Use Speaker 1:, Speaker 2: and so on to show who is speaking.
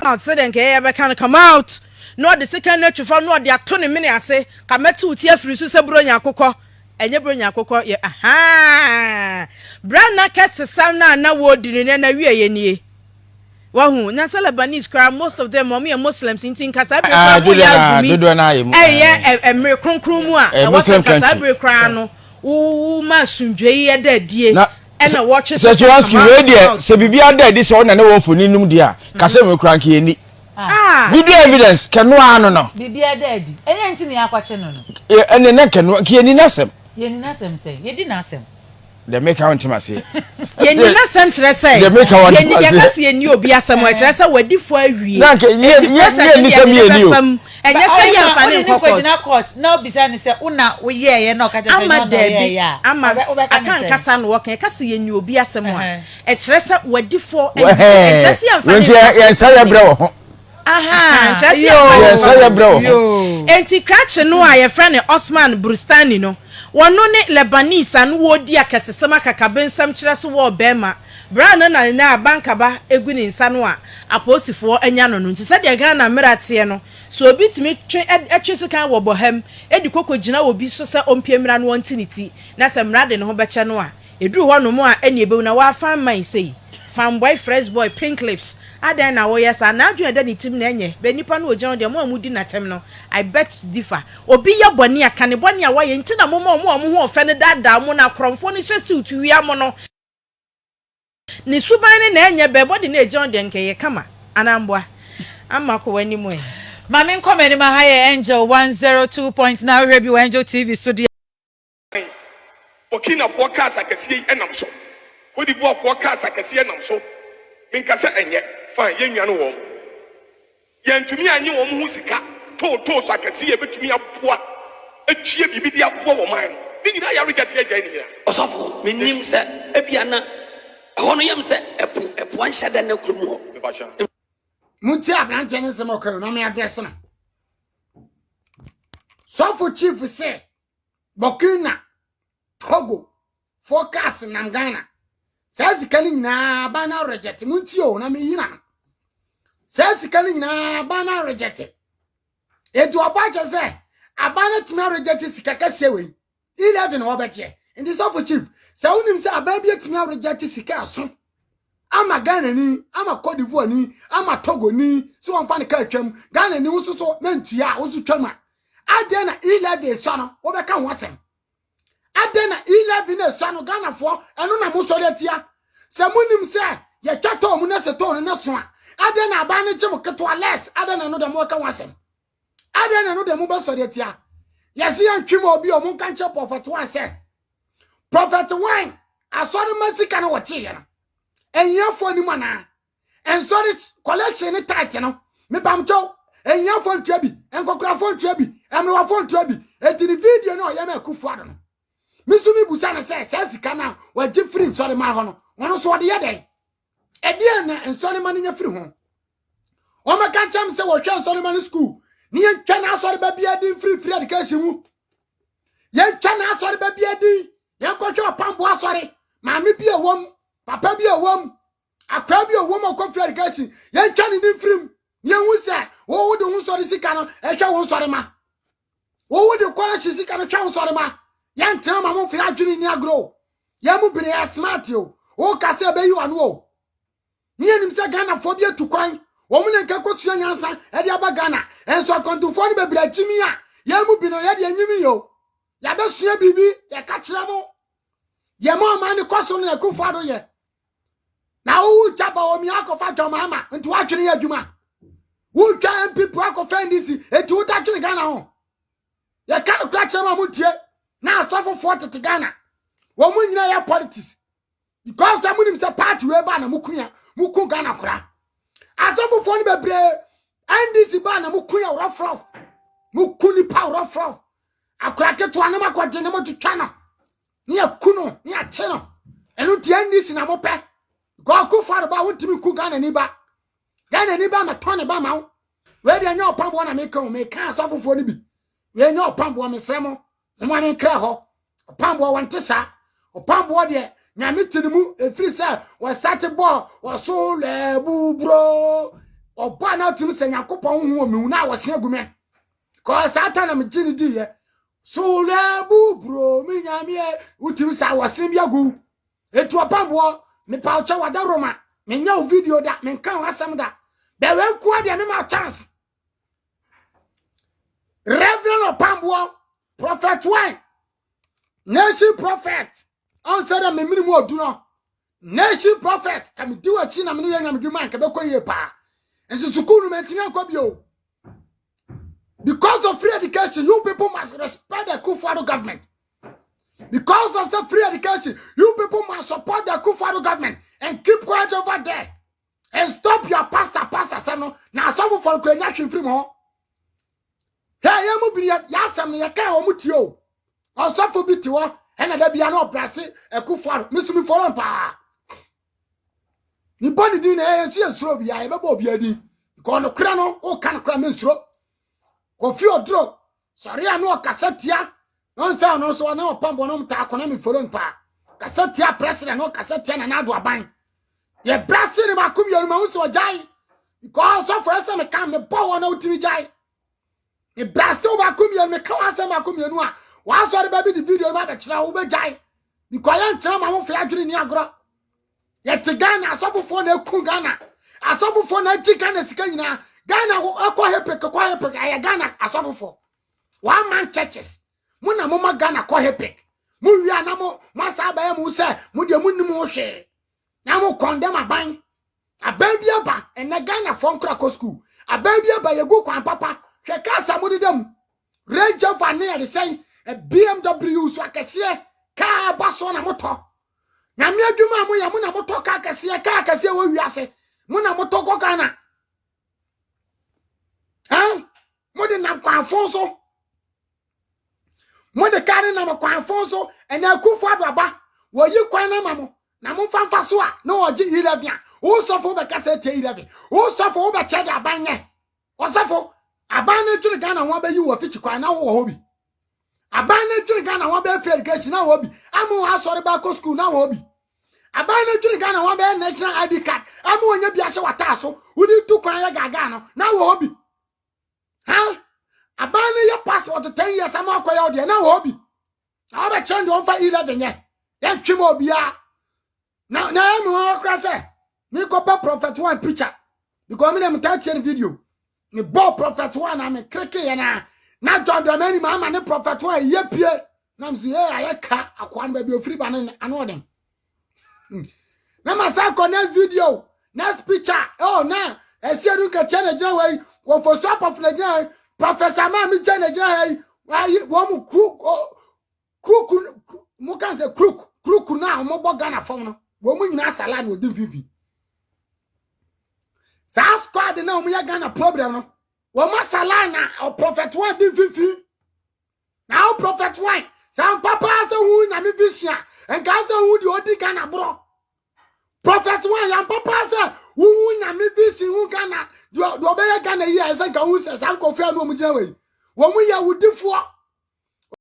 Speaker 1: out said and can come out. No the second nature for no the 20 minutes say come to tia free so bronya akoko enye bronya akoko ye aha brana kese sam na wodi ne na wie nie wahu na Lebanese crowd most of them mommy Muslims in kasa be crowd emre kronkron mu a Muslim kasa be crowd no wo ma sundwe ye da die ena watch
Speaker 2: so you ask you where se bibia da di se wona ne wonfoni num dia kasa me krank ye ni video evidence kenu ano no
Speaker 3: bibia da di enye nti ne akwache no no
Speaker 2: ene ne kenu ki ni nasem
Speaker 3: say ye di nasem
Speaker 2: the make count him say
Speaker 1: ye ni nasem kire say
Speaker 2: the make count
Speaker 1: ye ni kase ye ni obi asem a kire say wadifo awie
Speaker 2: na ke ye ni sem ye ni o
Speaker 1: enye say ye mfa ne
Speaker 3: court na obisa ni say una wo ye ye na okaje say no ye ya
Speaker 1: ama akan kasa no wokan kase ye ni obi asem a e kire say wadifo e kire say ye mfa ne
Speaker 2: ye say ye bre wo
Speaker 1: aha chasi
Speaker 2: ye say ye bre wo
Speaker 1: enti crash no a ye friend Osman Brustani no wono ne Lebanese anu wodi akesesema kakabensam kire so wo bema bra na banka ba egu ni nsa no a aposifo anya no nti se de Ghana merate no so obi timi twe so kan wo bohem edi kokogina obi so se ompie mra no wontiniti na se mrade ne ho beche no a eduru ho no mo a eni ebewu na wa fan man sei fan boy fresh boy pink lips adan na wo yes na adwen eda ni tim na enye be nipa no ogyan de mo amudi na tem no I bet differ obi ye boni aka ne boni a wa ye nti na mo ho ofe ne dada mo na kromfo ne hye suit wi amo no ni suban na enye be body na ogyan de nke ye kama anamboa amako wani mo
Speaker 3: mami nkomeni ma haye Angel 102.9 Rebu Angel TV studio
Speaker 4: okina forecast akesi enam so hodi bo forecast akesi enam so minkasa enye fine yenwa no wo yentumi anye wo mu sika to so akesi ye betumi aboa atwie bibi dia aboa wo man ni nyina ya reject agya ni nyina
Speaker 5: osofo menim se ebia na hono yam se epo anhyada na kurum ho
Speaker 6: muti abrante ne se mokoro na me address no sofo chief se Burkina Togo focus na Ghana says kali nyina bana reject muti o na me yina says kali nyina bana reject edu obaje se abana tima reject sika kase we 11 obaje in the sofo chief se unim se ababia tima reject sika aso ama Ghana ni ama Cote d'Ivoire ni ama Togo ni so won fa ne ka atwam Ghana ni wo so mentua wo so twam a ade na 11 so no wo be ka ho asem ade na 11 na so no Ghana fo eno na mo so letia se munim se ye twato mu na se to no na so a ade na aba ne gem keto less ade na no de mo ka ho asem ade na no de mo be so letia yesi yan twim obi o mo kan che prophet one se prophet one asori masika na wo tie ye no enyafo ni mana ensori collection ni tight no me pamcho enyafo ntwabi enkokrafo ntwabi emrewafo ntwabi etini video no ya ma kufu ado no misumi busa na se sika na waji free nsori ma ho no wono so de yede edie na ensori ma nya free ho o ma kan cham se wo hwe nsori ma school ni entwa na asori ba bia di free education mu ye entwa na asori ba bia di ye kwhwe opambo asori ma me bia wom papa bi awom akra bi awom akofri education ye ntwa ni din frim ye hu se wo wo de hu sori sika no e hwe wo sori ma wo wo de kwala sika no hwe wo sori ma ye ntra ma mo fi adwini ni agro ye mu bire ya smart yo o ka se be yi wanu o ni enim se Ghana fo bi atukwan wo mu ne nka kosua nyansa e de aba Ghana enso akontufo ni be bira chimi a ye mu bi no ye de anyimi yo ya be sua bibi ye ka kira mo ye mo ma ni koso na kufa do ye na wo chaba o mi akofa joma ama nti wa twere adwuma wo twa mpp akofa ndisi eti wo ta twere Ghana ho ye ka no kra chema mu tie na asofo 40 Ghana wo mu nyina ya politics because amunim se party we ba na muku Ghana kra asofo fo ni bebre ndc ba na muku ya rough muku ni pa rough akra keto anama kwaje na mo twitwa no ni akuno ni acheno enu tie ndc na mo pe go ku far ba wontimi ku Ghana ni ba ma tone ba ma we de nya opambo na me kan asofofo ni bi we nya opambo me sremo mo ane kra ho opambo wonte sa opambo de nya metini mu efiri sa we start ball we so le bu bro oba na tumi se yakopon hu me na wose agume ko satan na me gini di ye so la bu bro mi nyame utimi sa wose bia gu etu opambo me pa ucha wada roma me nya video da me kan asem da be we ku ade me ma chance Reverend opambo prophet one nation prophet answer that me minimum oduno nation prophet kam di wachi na me no nyam di man ka be koye pa enso sukulu mentimi anko bio because of free education you people must respect the Kufuor government. Because of the free education you people must support the Kufuor government and keep quiet over there and stop your pastor sano na so for kwenya hwefiri mo hey yamu bi ya sam ne ya kan o mutio o so for bi ti wo e na da bia na obrase Kufuor misumi foron pa ni body din na e ti esuro bi ya e bebo obi adi ko no kra no o kan kra me esuro kofi odro sori anu o kasetia non sa no so na opambo no mta akona me foron pa kasetia president no kasetia na nado aban ye brase ni makum yenu ma so jai because so for ese me kan me power na utimi jai e brase o makum yenu me kan ase makum yenu a wa so de baby the video ma be kira wo be jai because yan tira ma mo fe adwiri ni agro ye te Ghana asofofo na eku Ghana asofofo na ti Ghana sika nyina Ghana akwa hepek aya Ghana asofofo one man churches muna mama Ghana kwa hepek mu wi na mo masa ba mu se mu de munnim wo hwe na mo condemn aban bi aba ena Ghana fon kra ko school aban bi aba ye go kwan papa hwe kasa mu dedam Range Rover ne de say BMW so akese ka ba so na moto na me adwuma mu ya mu na moto ka akese wo wi ase mu na moto ko Ghana mo de na kwan fon so mo de kare na mo kwan fon so ena Kufuor aba wo yi kwan na mamo na mo fanfa so a na oji 11 wo sofo be kasa te 11 wo sofo wo be che da banye wo sofo aban na twiri Ghana ho abayi wo fichi kwan na wo hobi aban na twiri Ghana ho be free education na wo bi amu asori ba ko school na wo bi aban na twiri Ghana ho be national ID card amu onya bi ase wata so udi tu kwan ya gaga no na wo hobi aban na your passport 10 years amu akoya ode na wo hobi na be change on fa 11 ye ya twimo obia na me wo kra se me ko pa prophet one picture because me dem touch any video me bo prophet one na me kreke ye na John Dramani mama ne prophet one ye pie na me say ayeka akwan ba bi ofiri ba ne ano dem na masa ko next video next picture oh na esieru ka chana jina wai wo for swap of Nigeria professor ma mi chana jina wai wo mu crook mu kan say crook na mo bo Ghana fom no wo mu nyina sala na odi vivi sa squad na mo ya Ghana problem no wo ma sala na o prophet one di vivi na o prophet one sa papa say hu nya mi vision en ka say hu di odi Ghana bro prophet one yan papa say hu nya mi vision hu Ghana do be ya Ghana yi say ka hu say san ko fi anu mo jina we wo mu ya wudifo